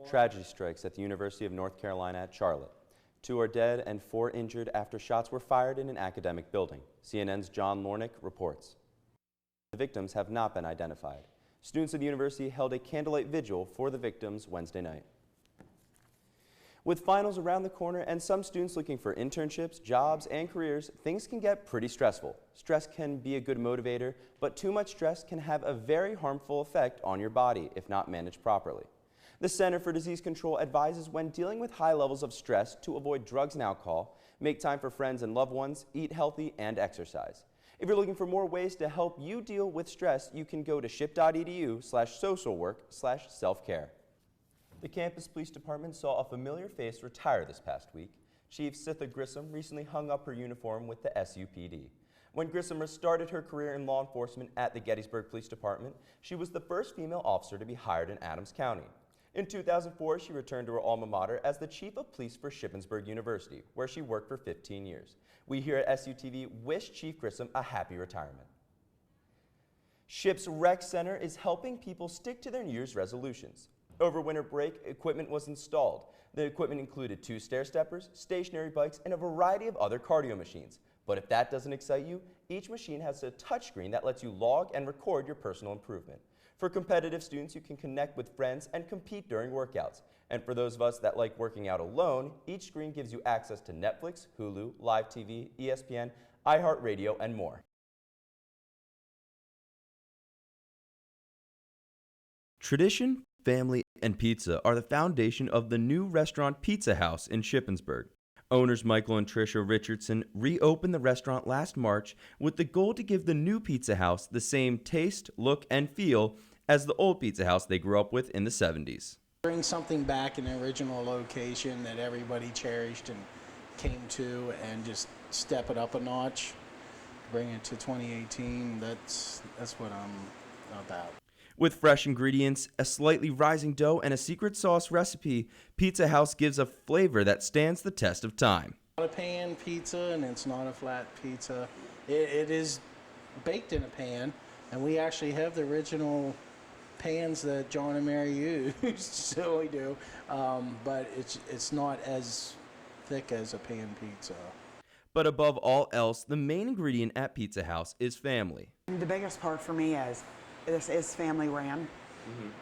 Tragedy strikes at the University of North Carolina at Charlotte. 2 are dead and 4 injured after shots were fired in an academic building. CNN's John Lornick reports. The victims have not been identified. Students of the university held a candlelight vigil for the victims Wednesday night. With finals around the corner and some students looking for internships, jobs, and careers, things can get pretty stressful. Stress can be a good motivator, but too much stress can have a very harmful effect on your body if not managed properly. The Center for Disease Control advises when dealing with high levels of stress to avoid drugs and alcohol, make time for friends and loved ones, eat healthy, and exercise. If you're looking for more ways to help you deal with stress, you can go to ship.edu/socialwork/self-care. The campus police department saw a familiar face retire this past week. Chief Sitha Grissom recently hung up her uniform with the SUPD. When Grissom started her career in law enforcement at the Gettysburg Police Department, she was the first female officer to be hired in Adams County. In 2004, she returned to her alma mater as the Chief of Police for Shippensburg University, where she worked for 15 years. We here at SUTV wish Chief Grissom a happy retirement. SHIP's Rec Center is helping people stick to their New Year's resolutions. Over winter break, equipment was installed. The equipment included 2 stair-steppers, stationary bikes, and a variety of other cardio machines. But if that doesn't excite you, each machine has a touchscreen that lets you log and record your personal improvement. For competitive students, you can connect with friends and compete during workouts. And for those of us that like working out alone, each screen gives you access to Netflix, Hulu, Live TV, ESPN, iHeartRadio, and more. Tradition, family, and pizza are the foundation of the new restaurant Pizza House in Shippensburg. Owners Michael and Tricia Richardson reopened the restaurant last March with the goal to give the new Pizza House the same taste, look, and feel as the old Pizza House they grew up with in the 70s. Bring something back in the original location that everybody cherished and came to, and just step it up a notch, bring it to 2018. That's what I'm about. With fresh ingredients, a slightly rising dough, and a secret sauce recipe, Pizza House gives a flavor that stands the test of time. Not a pan pizza, and it's not a flat pizza. It is baked in a pan, and we actually have the original pans that John and Mary used, so we do. But it's not as thick as a pan pizza. But above all else, the main ingredient at Pizza House is family. The biggest part for me is this is family ran,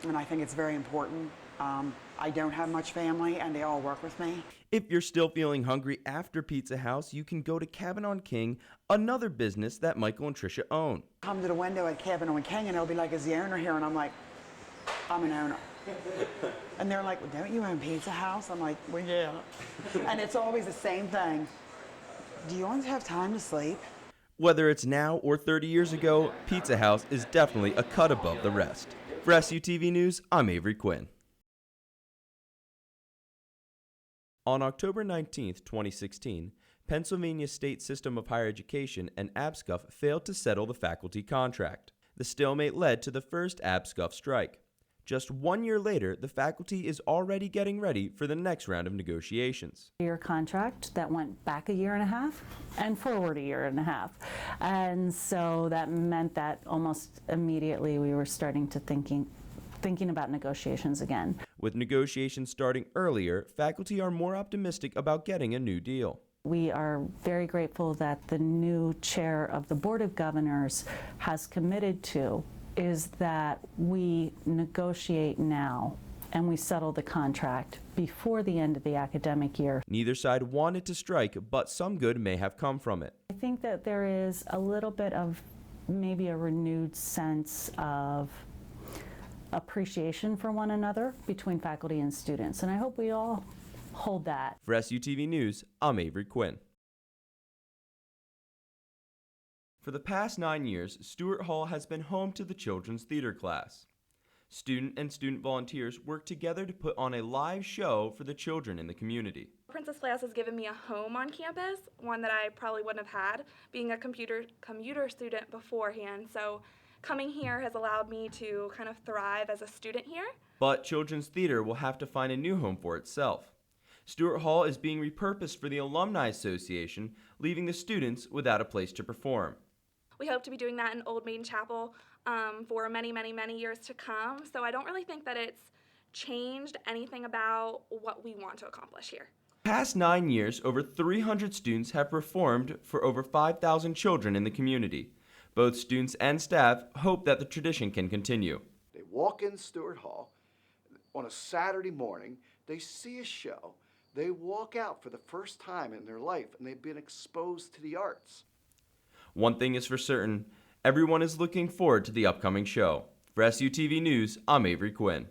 and I think it's very important. I don't have much family, and they all work with me. If you're still feeling hungry after Pizza House, you can go to Cabin on King, another business that Michael and Tricia own. Come to the window at Cabin on King, and they'll be like, "Is the owner here?" And I'm like, "I'm an owner." And they're like, "Well, don't you own Pizza House?" I'm like, "Well, yeah." And it's always the same thing. Do you want to have time to sleep? Whether it's now or 30 years ago, Pizza House is definitely a cut above the rest. For SUTV News, I'm Avery Quinn. On October 19, 2016, Pennsylvania State System of Higher Education and ABSCUF failed to settle the faculty contract. The stalemate led to the first ABSCUF strike. Just 1 year later, the faculty is already getting ready for the next round of negotiations. Year contract that went back a year and a half and forward a year and a half. And so that meant that almost immediately we were starting to thinking about negotiations again. With negotiations starting earlier, faculty are more optimistic about getting a new deal. We are very grateful that the new chair of the Board of Governors has committed to is that we negotiate now and we settle the contract before the end of the academic year. Neither side wanted to strike, but some good may have come from it. I think that there is a little bit of maybe a renewed sense of appreciation for one another between faculty and students, and I hope we all hold that. For SUTV News, I'm Avery Quinn. For the past 9 years, Stewart Hall has been home to the children's theater class. Student and student volunteers work together to put on a live show for the children in the community. Princess class has given me a home on campus, one that I probably wouldn't have had being a commuter student beforehand. So coming here has allowed me to kind of thrive as a student here. But children's theater will have to find a new home for itself. Stewart Hall is being repurposed for the Alumni Association, leaving the students without a place to perform. We hope to be doing that in Old Maiden Chapel for many, many, many years to come. So I don't really think that it's changed anything about what we want to accomplish here. Past 9 years, over 300 students have performed for over 5,000 children in the community. Both students and staff hope that the tradition can continue. They walk in Stewart Hall on a Saturday morning, they see a show, they walk out for the first time in their life, and they've been exposed to the arts. One thing is for certain, everyone is looking forward to the upcoming show. For SUTV News, I'm Avery Quinn.